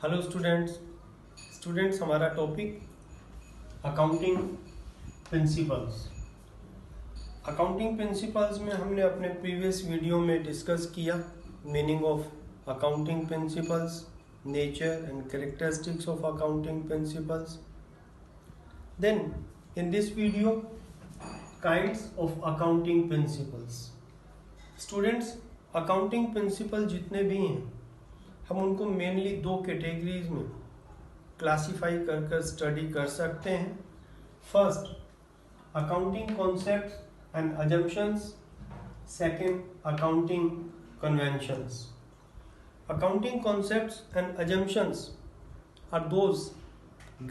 Hello students हमारा topic accounting principles. Accounting principles में हमने अपने प्रीवियस वीडियो में डिस्कस किया meaning of accounting principles, nature and characteristics of accounting principles. Then in this video kinds of accounting principles. Students, accounting principle जितने भी हैं हम उनको मेनली दो कैटेगरीज में क्लासिफाई कर स्टडी कर सकते हैं। First, accounting concepts and assumptions. Second, accounting conventions. Accounting concepts and assumptions are those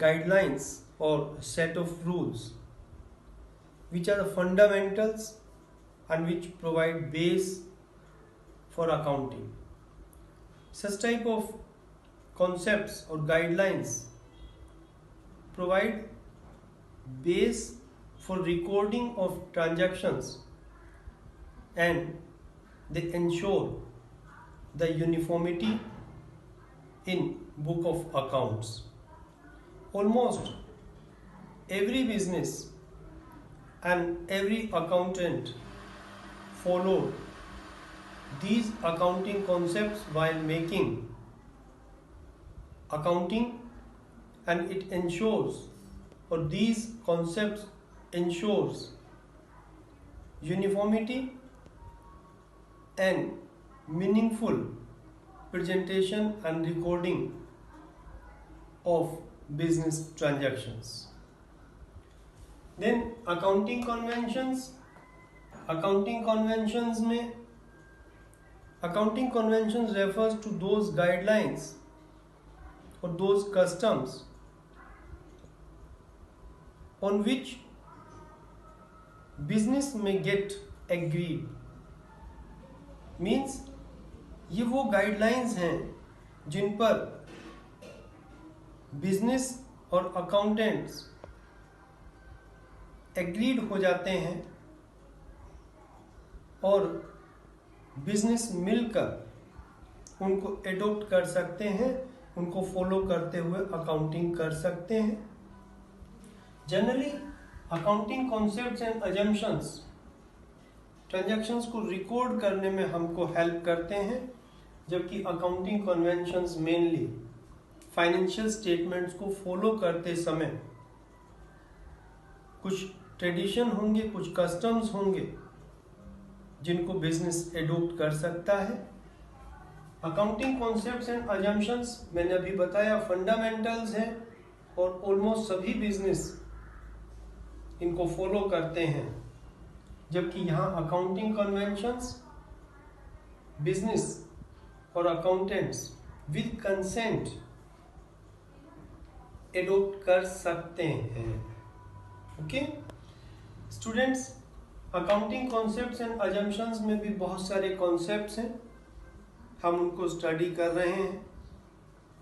guidelines or set of rules which are the fundamentals and which provide base for accounting. Such type of concepts or guidelines provide base for recording of transactions and they ensure the uniformity in book of accounts. Almost every business and every accountant follow these accounting concepts while making accounting, and it ensures, or these concepts ensures uniformity and meaningful presentation and recording of business transactions. Then accounting conventions. Accounting conventions refers to those guidelines or those customs on which business may get agreed. Means ये वो guidelines हैं जिन पर business और accountants agreed हो जाते हैं और business मिलकर उनको एडॉप्ट कर सकते हैं, उनको फॉलो करते हुए अकाउंटिंग कर सकते हैं। Generally accounting concepts and assumptions transactions को रिकॉर्ड करने में हमको हेल्प करते हैं, जबकि accounting conventions mainly financial statements को फॉलो करते समय कुछ ट्रेडिशन होंगे, कुछ कस्टम्स होंगे जिनको बिजनेस एडॉप्ट कर सकता है। अकाउंटिंग कॉन्सेप्ट्स एंड अजम्पशंस मैंने अभी बताया फंडामेंटल्स हैं और ऑलमोस्ट सभी बिजनेस इनको फॉलो करते हैं, जबकि यहाँ अकाउंटिंग कन्वेंशंस बिजनेस और अकाउंटेंट्स विद कंसेंट एडॉप्ट कर सकते हैं। Okay students, accounting concepts and assumptions में भी बहुत सारे कॉन्सेप्ट्स हैं, हम उनको स्टडी कर रहे हैं।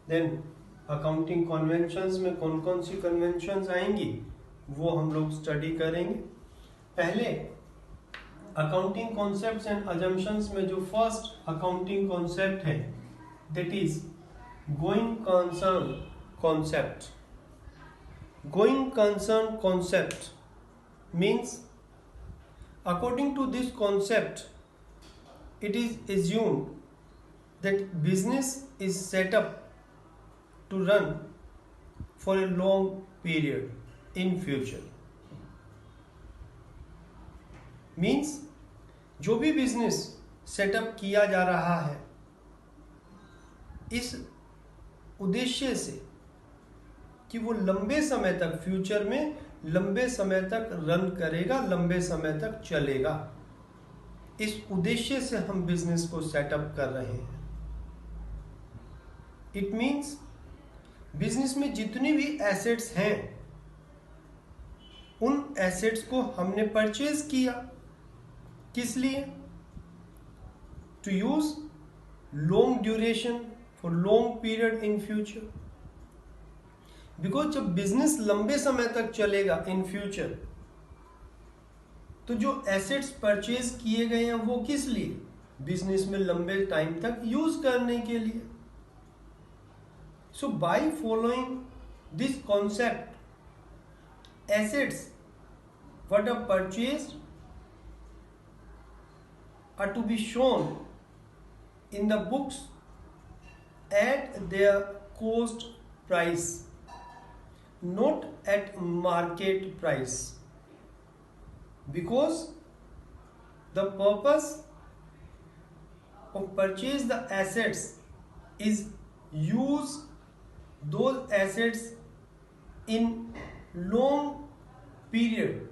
देन अकाउंटिंग कन्वेंशंस में कौन कौन सी कन्वेंशंस आएंगी वो हम लोग स्टडी करेंगे। पहले अकाउंटिंग कॉन्सेप्ट्स एंड अजम्पशंस में जो फर्स्ट अकाउंटिंग कॉन्सेप्ट है that is going concern concept. Going concern concept means, according to this concept, it is assumed that business is set up to run for a long period in future. Means जो भी business setup किया जा रहा है इस उद्देश्य से कि वो लंबे समय तक फ्यूचर में लंबे समय तक रन करेगा, लंबे समय तक चलेगा, इस उद्देश्य से हम बिजनेस को सेटअप कर रहे हैं। इट मीन्स बिजनेस में जितनी भी एसेट्स हैं उन एसेट्स को हमने परचेज किया, किस लिए? To use long duration for long period in future. Because जब बिजनेस लंबे समय तक चलेगा इन फ्यूचर, तो जो एसेट्स परचेज किए गए हैं वो किस लिए? बिजनेस में लंबे टाइम तक यूज करने के लिए। So by following this concept, assets what are purchased are to be shown in the books at their cost price, not at market price, because the purpose of purchase the assets is use those assets in long period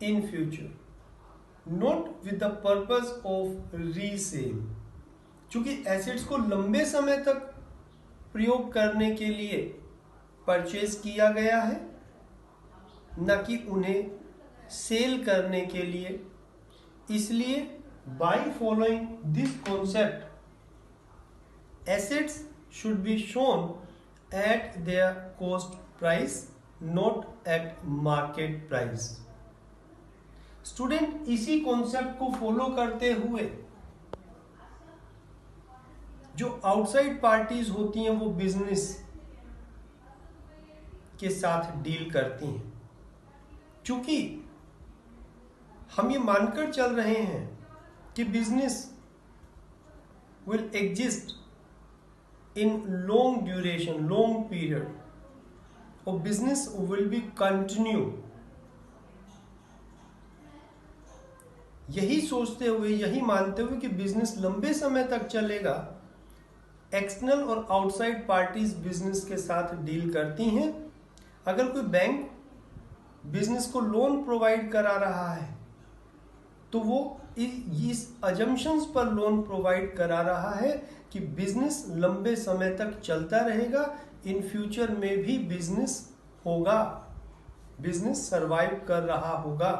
in future, not with the purpose of resale. चूंकि assets को लंबे समय तक प्रयोग करने के लिए purchase किया गया है, न कि उन्हें सेल करने के लिए, इसलिए by following this concept assets should be shown at their cost price, not at market price. Student इसी कॉन्सेप्ट को फॉलो करते हुए जो आउटसाइड पार्टीज होती हैं वो बिजनेस के साथ डील करती हैं। क्योंकि हम ये मानकर चल रहे हैं कि business will exist in long duration, long period, or business will be continue. यही सोचते हुए, यही मानते हुए कि बिजनेस लंबे समय तक चलेगा, एक्सटर्नल और आउटसाइड पार्टीज बिजनेस के साथ डील करती हैं। अगर कोई बैंक बिजनेस को लोन प्रोवाइड करा रहा है तो वो इस अजम्पशंस पर लोन प्रोवाइड करा रहा है कि बिजनेस लंबे समय तक चलता रहेगा, इन फ्यूचर में भी बिजनेस होगा, बिजनेस सरवाइव कर रहा होगा।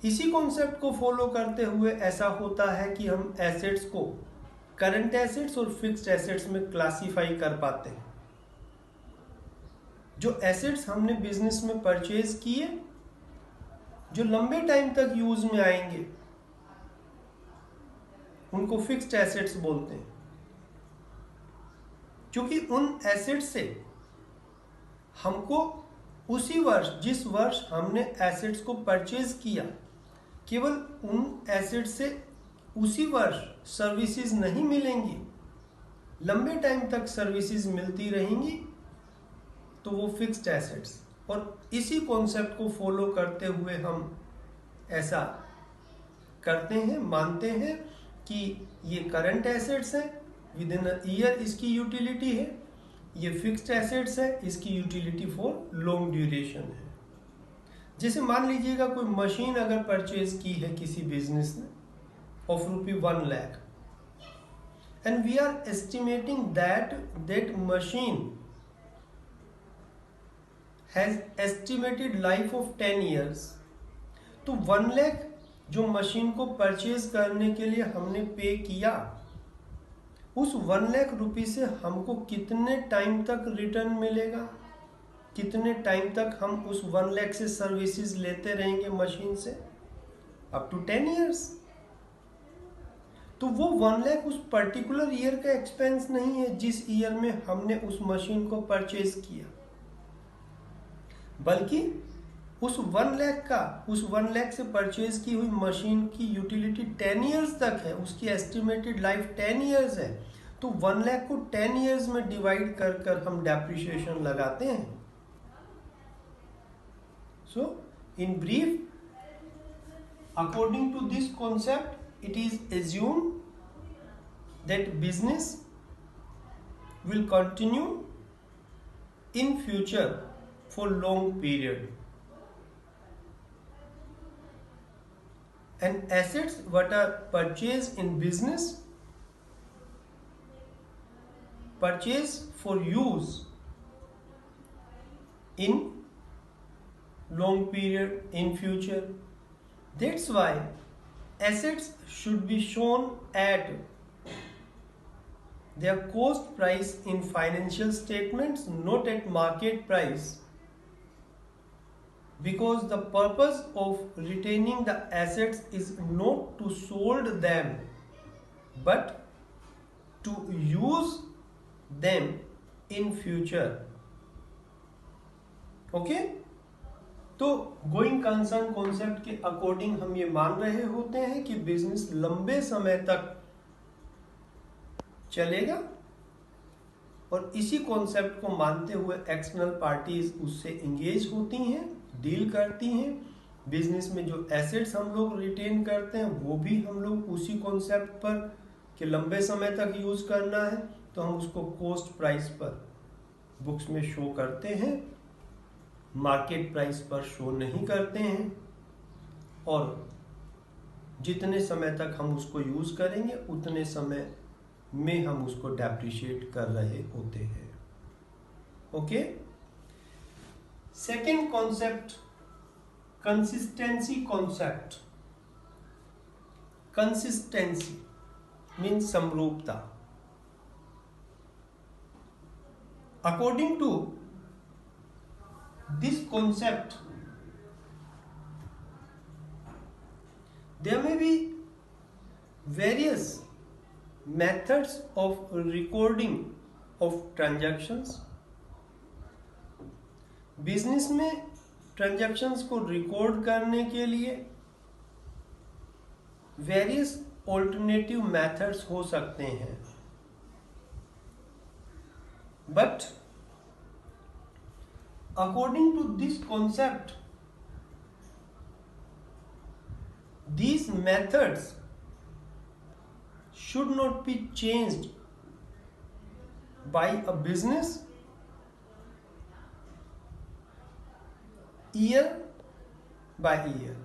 इसी कॉन्सेप्ट को फॉलो करते हुए ऐसा होता है कि हम एसेट्स को करंट एसेट्स और फिक्स्ड एसेट्स में क्लासिफाई कर पाते हैं। जो एसेट्स हमने बिजनेस में परचेज किए, जो लंबे टाइम तक यूज में आएंगे, उनको फिक्स्ड एसेट्स बोलते हैं। क्योंकि उन एसेट्स से हमको उसी वर्ष, जिस वर्ष हमने एसेट्स को परचेज किया, केवल उन एसेट्स से उसी वर्ष सर्विसेज नहीं मिलेंगी, लंबे टाइम तक सर्विसेज मिलती रहेंगी, तो वो फिक्स्ड एसेट्स। और इसी कॉन्सेप्ट को फॉलो करते हुए हम ऐसा करते हैं, मानते हैं कि ये करंट एसेट्स हैं, विद इन अ ईयर इसकी यूटिलिटी है, ये फिक्स्ड एसेट्स है, इसकी यूटिलिटी फॉर लॉन्ग ड्यूरेशन है। जैसे मान लीजिएगा कोई मशीन अगर परचेज की है किसी बिजनेस ने of ₹1 lakh, and we are estimating that machine has estimated life of 10 years, तो 1 लाख जो मशीन को परचेज करने के लिए हमने पे किया, उस 1 लाख रुपए से हमको कितने टाइम तक रिटर्न मिलेगा, कितने टाइम तक हम उस 1 लाख से सर्विसेज लेते रहेंगे मशीन से, अप टू 10 years। तो वो 1 लाख उस पर्टिकुलर ईयर का एक्सपेंस नहीं है जिस ईयर में हमने उस मशीन को परचेज किया, बल्कि उस 1 लाख से परचेज की हुई मशीन की यूटिलिटी 10 years तक है, उसकी एस्टिमेटेड लाइफ 10 years है। तो 1 लाख को 10 years में डिवाइड कर हम डेप्रिसिएशन लगाते हैं। So in brief, according to this concept, it is assume that business will continue in future for long period, and assets what are purchased in business, purchased for use in long period in future. That's why assets should be shown at their cost price in financial statements, not at market price, because the purpose of retaining the assets is not to sold them, but to use them in future. Okay, तो going concern concept के according हम ये मान रहे होते हैं कि business लंबे समय तक चलेगा, और इसी कॉन्सेप्ट को मानते हुए एक्सटर्नल पार्टीज उससे इंगेज होती हैं, डील करती हैं। बिजनेस में जो एसेट्स हम लोग रिटेन करते हैं वो भी हम लोग उसी कॉन्सेप्ट पर कि लंबे समय तक यूज करना है, तो हम उसको कॉस्ट प्राइस पर बुक्स में शो करते हैं, मार्केट प्राइस पर शो नहीं करते हैं, और जितने समय तक हम उसको यूज करेंगे उतने समय में हम उसको डेप्रिशिएट कर रहे होते हैं। Okay, second concept consistency concept. Consistency means समरूपता। According to this concept there may be various methods of recording of transactions. Business में ट्रांजैक्शंस को रिकॉर्ड करने के लिए वेरियस ऑल्टरनेटिव मेथड्स हो सकते हैं, but according to this concept these methods should not be changed by a business year by year,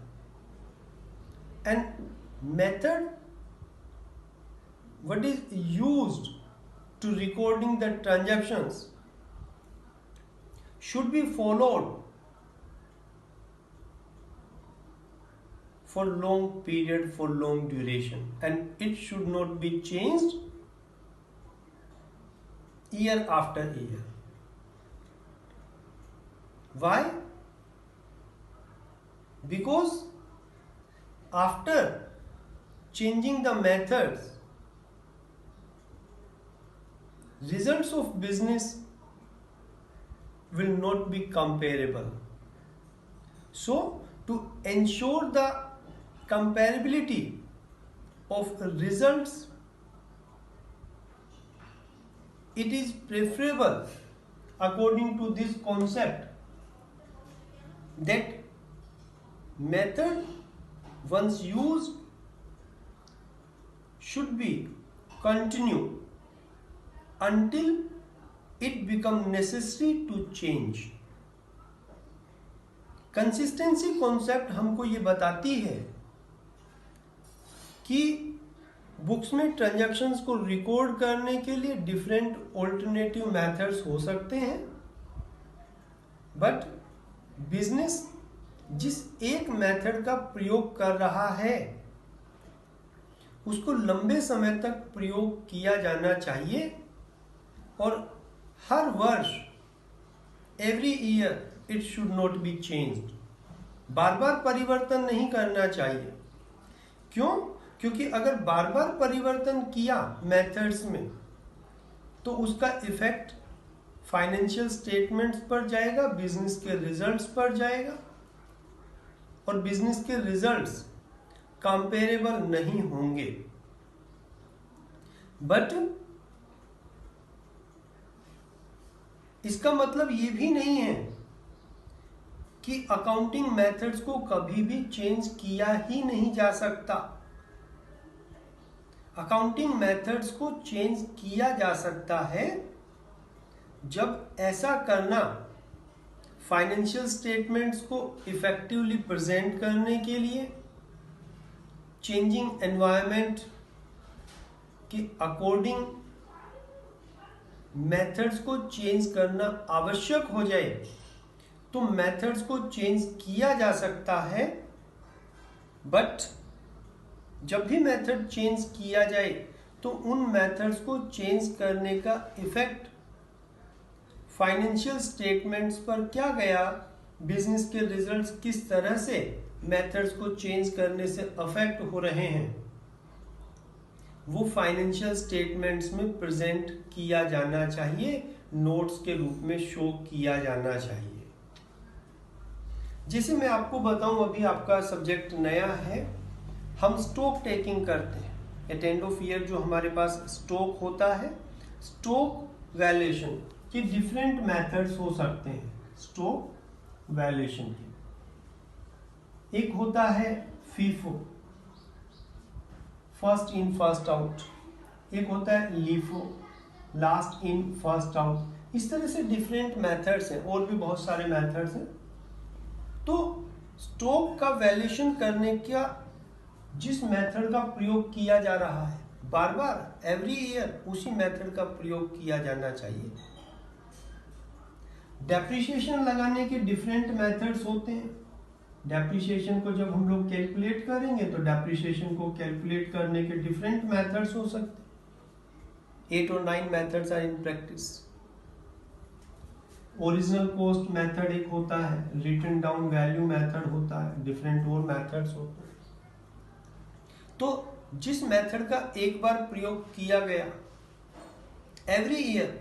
and method what is used to recording the transactions should be followed for long period, for long duration, and it should not be changed year after year. Why? Because after changing the methods, results of business will not be comparable. So to ensure the comparability of results, it is preferable according to this concept that method once used should be continued until it become necessary to change. Consistency concept हमको ये बताती है कि books में transactions को record करने के लिए डिफरेंट ऑल्टरनेटिव मेथड्स हो सकते हैं, बट बिजनेस जिस एक मेथड का प्रयोग कर रहा है उसको लंबे समय तक प्रयोग किया जाना चाहिए, और हर वर्ष every year it should not be changed. बार बार परिवर्तन नहीं करना चाहिए। क्यों? क्योंकि अगर बार बार परिवर्तन किया मेथड्स में तो उसका इफेक्ट फाइनेंशियल स्टेटमेंट्स पर जाएगा, बिजनेस के रिजल्ट्स पर जाएगा, और बिजनेस के रिजल्ट्स कंपेरेबल नहीं होंगे। बट इसका मतलब ये भी नहीं है कि अकाउंटिंग मेथड्स को कभी भी चेंज किया ही नहीं जा सकता। अकाउंटिंग मेथड्स को चेंज किया जा सकता है जब ऐसा करना फाइनेंशियल स्टेटमेंट्स को इफेक्टिवली प्रेजेंट करने के लिए, चेंजिंग एनवायरनमेंट के अकॉर्डिंग मेथड्स को चेंज करना आवश्यक हो जाए तो मेथड्स को चेंज किया जा सकता है। बट जब भी मेथड चेंज किया जाए तो उन मेथड्स को चेंज करने का इफेक्ट फाइनेंशियल स्टेटमेंट्स पर क्या गया, बिजनेस के रिजल्ट्स किस तरह से मेथड्स को चेंज करने से अफेक्ट हो रहे हैं, वो फाइनेंशियल स्टेटमेंट्स में प्रेजेंट किया जाना चाहिए, नोट्स के रूप में शो किया जाना चाहिए। जैसे मैं आपको बताऊं, अभी आपका सब्जेक्ट नया है, हम स्टॉक टेकिंग करते हैं। एट एंड ऑफ ईयर जो हमारे पास स्टॉक होता है, स्टॉक वैल्यूएशन के डिफरेंट मेथड्स हो सकते हैं। स्टॉक वैल्यूएशन के एक होता है FIFO, first in first out, एक होता है LIFO, last in first out. इस तरह से डिफरेंट मेथड्स हैं, और भी बहुत सारे मेथड्स हैं। तो स्टॉक का वैल्यूएशन करने का जिस मेथड का प्रयोग किया जा रहा है, बार बार एवरी ईयर उसी मेथड का प्रयोग किया जाना चाहिए। डेप्रिसिएशन लगाने के डिफरेंट मेथड्स होते हैं। डेप्रिसिएशन को जब हम लोग कैलकुलेट करेंगे तो डेप्रिसिएशन को कैलकुलेट करने के डिफरेंट मेथड्स हो सकते हैं। 8 और 9 methods are in practice. Original cost method एक होता है, रिटन डाउन वैल्यू मेथड होता है, डिफरेंट और मेथड्स होते हैं। तो जिस मेथड का एक बार प्रयोग किया गया, every year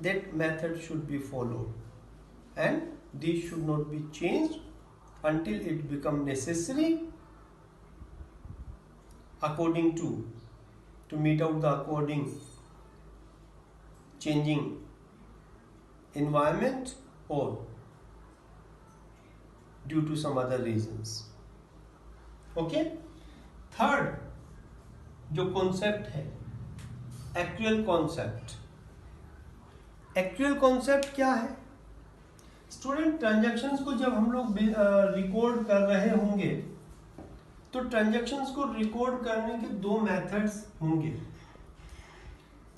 that method should be followed and these should not be changed until it become necessary according to meet out the according changing environment or due to some other reasons. Okay, third जो concept है, actual concept। Actual concept क्या है? Student, transactions को जब हम लोग record कर रहे होंगे तो ट्रांजैक्शंस को रिकॉर्ड करने के दो मेथड्स होंगे।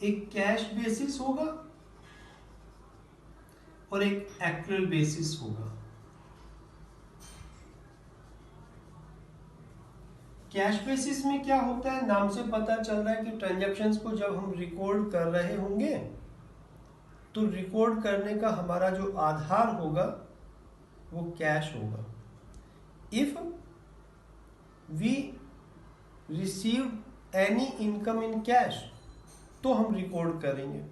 एक कैश बेसिस होगा और एक एक्चुअल बेसिस होगा। कैश बेसिस में क्या होता है, नाम से पता चल रहा है कि ट्रांजैक्शंस को जब हम रिकॉर्ड कर रहे होंगे तो रिकॉर्ड करने का हमारा जो आधार होगा वो कैश होगा। If we receive any income in cash तो हम रिकॉर्ड करेंगे।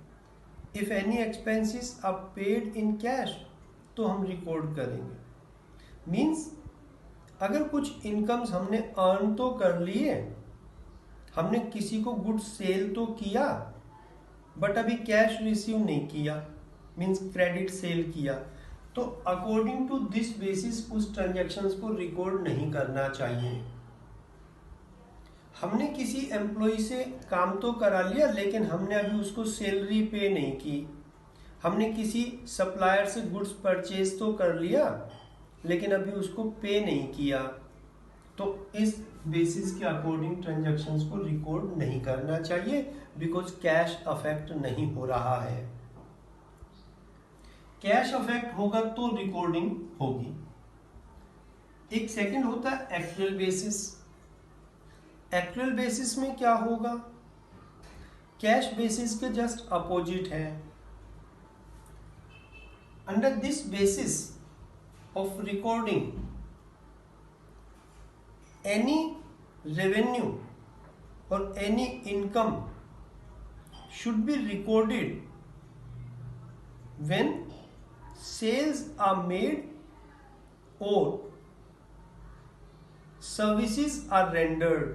If any expenses are paid in cash तो हम रिकॉर्ड करेंगे। मीन्स अगर कुछ इनकम्स हमने अर्न तो कर लिए, हमने किसी को गुड्स सेल तो किया, बट अभी कैश रिसीव नहीं किया, मीन्स क्रेडिट सेल किया, तो अकॉर्डिंग टू दिस बेसिस उस ट्रांजैक्शंस को रिकॉर्ड नहीं करना चाहिए। हमने किसी एम्प्लॉय से काम तो करा लिया, लेकिन हमने अभी उसको सैलरी पे नहीं की। हमने किसी सप्लायर से गुड्स परचेज तो कर लिया, लेकिन अभी उसको पे नहीं किया, तो इस बेसिस के अकॉर्डिंग ट्रांजैक्शंस को रिकॉर्ड नहीं करना चाहिए, बिकॉज कैश अफेक्ट नहीं हो रहा है। कैश अफेक्ट होगा तो रिकॉर्डिंग होगी। एक सेकंड होता है एक्चुअल बेसिस। एक्चुअल बेसिस में क्या होगा, कैश बेसिस के जस्ट अपोजिट है। Under this basis of recording any revenue or any income should be recorded when sales are made or services are rendered,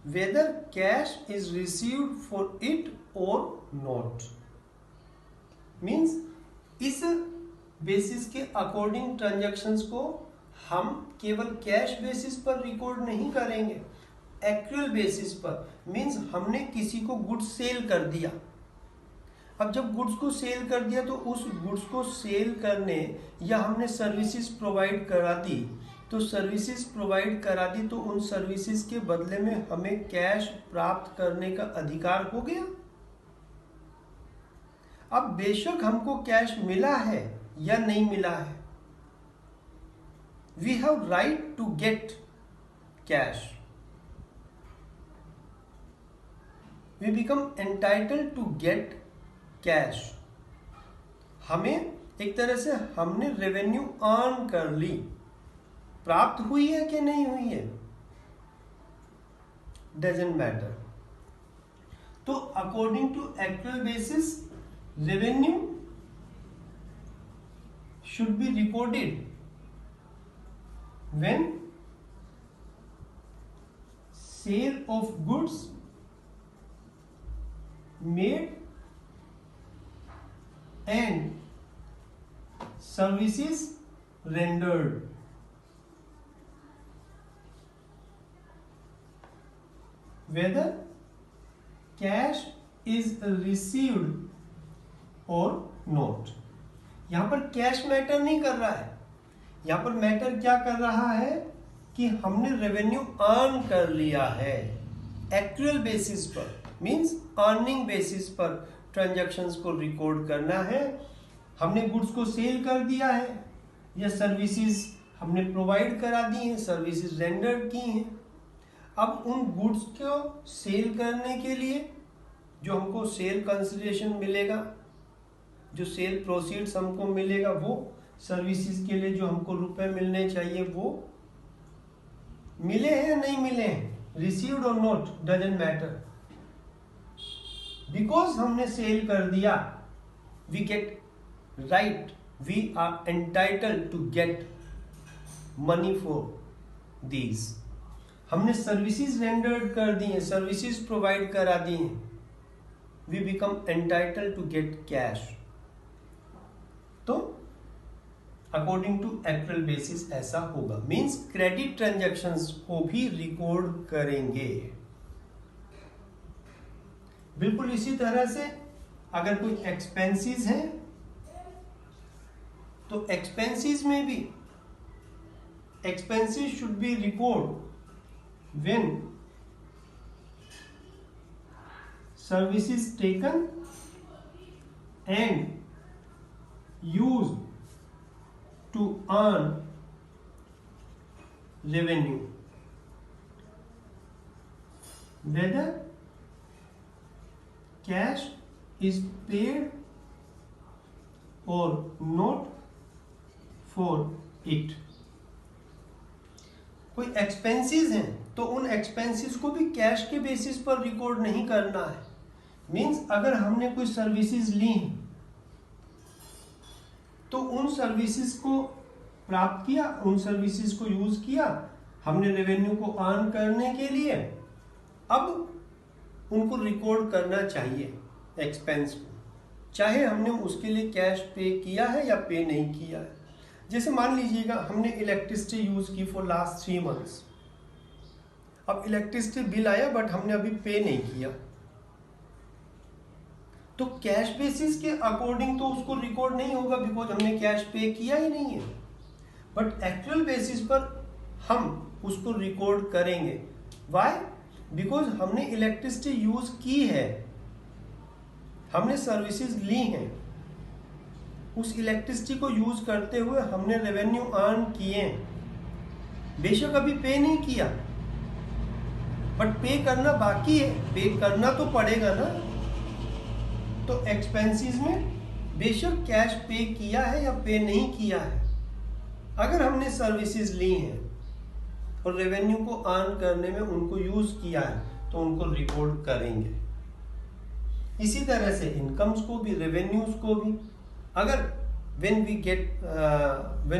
whether cash is received for it or not। Means इस basis के according transactions को हम केवल cash basis पर record नहीं करेंगे, actual basis पर। Means हमने किसी को गुड्स सेल कर दिया। अब जब गुड्स को सेल कर दिया तो उस गुड्स को सेल करने या हमने सर्विसेज प्रोवाइड करा दी, तो सर्विसेज प्रोवाइड करा दी तो उन सर्विसेज के बदले में हमें कैश प्राप्त करने का अधिकार हो गया। अब बेशक हमको कैश मिला है या नहीं मिला है, we have right to get cash, we become entitled to get cash। हमें एक तरह से हमने रेवेन्यू अर्न कर ली, प्राप्त हुई है कि नहीं हुई है, डजंट मैटर। तो according to actual basis revenue should be recorded when sale of goods made and services rendered. Whether cash is received or not. यहां पर कैश मैटर नहीं कर रहा है, यहां पर मैटर क्या कर रहा है कि हमने रेवेन्यू अर्न कर लिया है एक्चुअल बेसिस पर, मींस अर्निंग बेसिस पर ट्रांजैक्शंस को रिकॉर्ड करना है। हमने गुड्स को सेल कर दिया है या सर्विसेज हमने प्रोवाइड करा दी हैं, सर्विसेज रेंडर की हैं। अब उन गुड्स को सेल करने के लिए जो हमको सेल कंसिडरेशन मिलेगा, जो सेल प्रोसीड्स हमको मिलेगा, वो सर्विसेज के लिए जो हमको रुपए मिलने चाहिए वो मिले हैं या नहीं मिले हैं, रिसीव्ड और नॉट डजंट मैटर। बिकॉज हमने सेल कर दिया, we get right, we are entitled to get money for these. हमने सर्विसेज रेंडर्ड कर दी हैं, सर्विसेज प्रोवाइड करा दी हैं, we become entitled to get cash. तो अकॉर्डिंग टू एक्चुअल बेसिस ऐसा होगा, मींस क्रेडिट ट्रांजैक्शंस को भी रिकॉर्ड करेंगे। बिल्कुल इसी तरह से अगर कोई एक्सपेंसेस हैं तो एक्सपेंसेस में भी expenses should be record when services taken and used to earn revenue, whether cash is paid or not for it। कोई एक्सपेंसेस हैं तो उन एक्सपेंसेस को भी कैश के बेसिस पर रिकॉर्ड नहीं करना है। मींस अगर हमने कोई सर्विसेज ली तो उन सर्विसेज को प्राप्त किया, उन सर्विसेज को यूज किया हमने रेवेन्यू को अर्न करने के लिए, अब उनको रिकॉर्ड करना चाहिए एक्सपेंस को, चाहे हमने उसके लिए कैश पे किया है या पे नहीं किया है। जैसे मान लीजिएगा हमने इलेक्ट्रिसिटी यूज की फॉर लास्ट 3 मंथ्स, अब इलेक्ट्रिसिटी बिल आया बट हमने अभी पे नहीं किया, तो कैश बेसिस के अकॉर्डिंग तो उसको रिकॉर्ड नहीं होगा बिकॉज हमने कैश पे किया ही नहीं है। बट एक्चुअल बेसिस पर हम उसको रिकॉर्ड करेंगे। व्हाई? बिकॉज हमने इलेक्ट्रिसिटी यूज की है, हमने सर्विसेज ली हैं, उस इलेक्ट्रिसिटी को यूज करते हुए हमने रेवेन्यू अर्न किए, बेशक अभी पे नहीं किया बट पे करना बाकी है, पे करना तो पड़ेगा ना। तो एक्सपेंसेस में बेशक कैश पे किया है या पे नहीं किया है, अगर हमने सर्विसेज ली हैं और रेवेन्यू को अर्न करने में उनको यूज किया है तो उनको रिकॉर्ड करेंगे। इसी तरह से इनकम्स को भी, रेवेन्यूज को भी, अगर when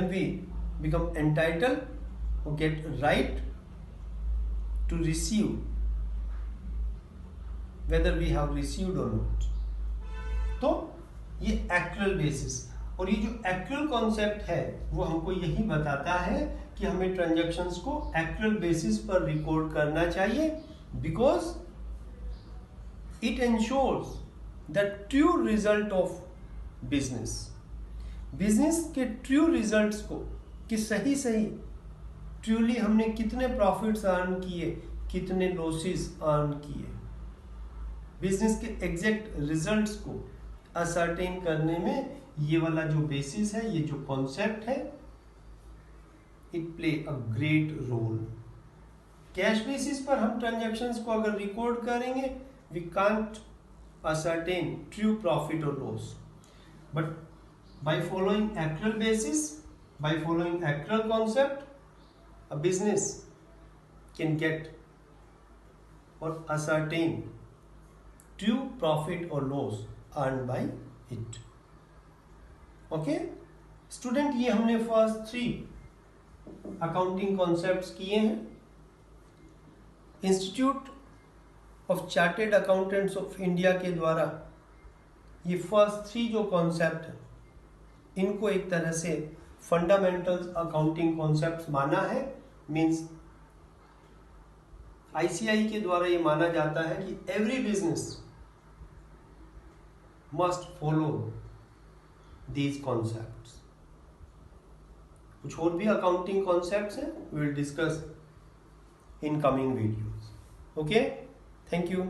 we become entitled or get right to receive, whether we have received or not, तो ये एक्चुअल बेसिस, और ये जो एक्चुअल कॉन्सेप्ट है वो हमको यही बताता है कि हमें ट्रांजैक्शंस को एक्चुअल बेसिस पर रिकॉर्ड करना चाहिए, because it ensures the true result of business. Business के ट्रू रिजल्ट्स को, कि सही ट्रूली हमने कितने प्रॉफिट्स अर्न किए, कितने लॉसेस अर्न किए, बिजनेस के एग्जैक्ट रिजल्ट्स को असर्टेन करने में ये वाला जो बेसिस है, ये जो कॉन्सेप्ट है, it play a great role. Cash basis पर हम ट्रांजैक्शंस को अगर रिकॉर्ड करेंगे, we can't ascertain true profit और loss, but by following actual basis, by following actual concept, a business can get और ascertain true profit or loss earned by it. Okay student, ये हमने first 3 accounting concepts किए हैं. Institute of chartered accountants of India के द्वारा ये first 3 जो concept है इनको एक तरह से फंडामेंटल्स अकाउंटिंग कॉन्सेप्ट्स माना है. मींस आईसीआई के द्वारा ये माना जाता है कि every business must follow these concepts. कुछ और भी अकाउंटिंग कॉन्सेप्ट्स हैं, we will discuss in coming videos. Okay, thank you.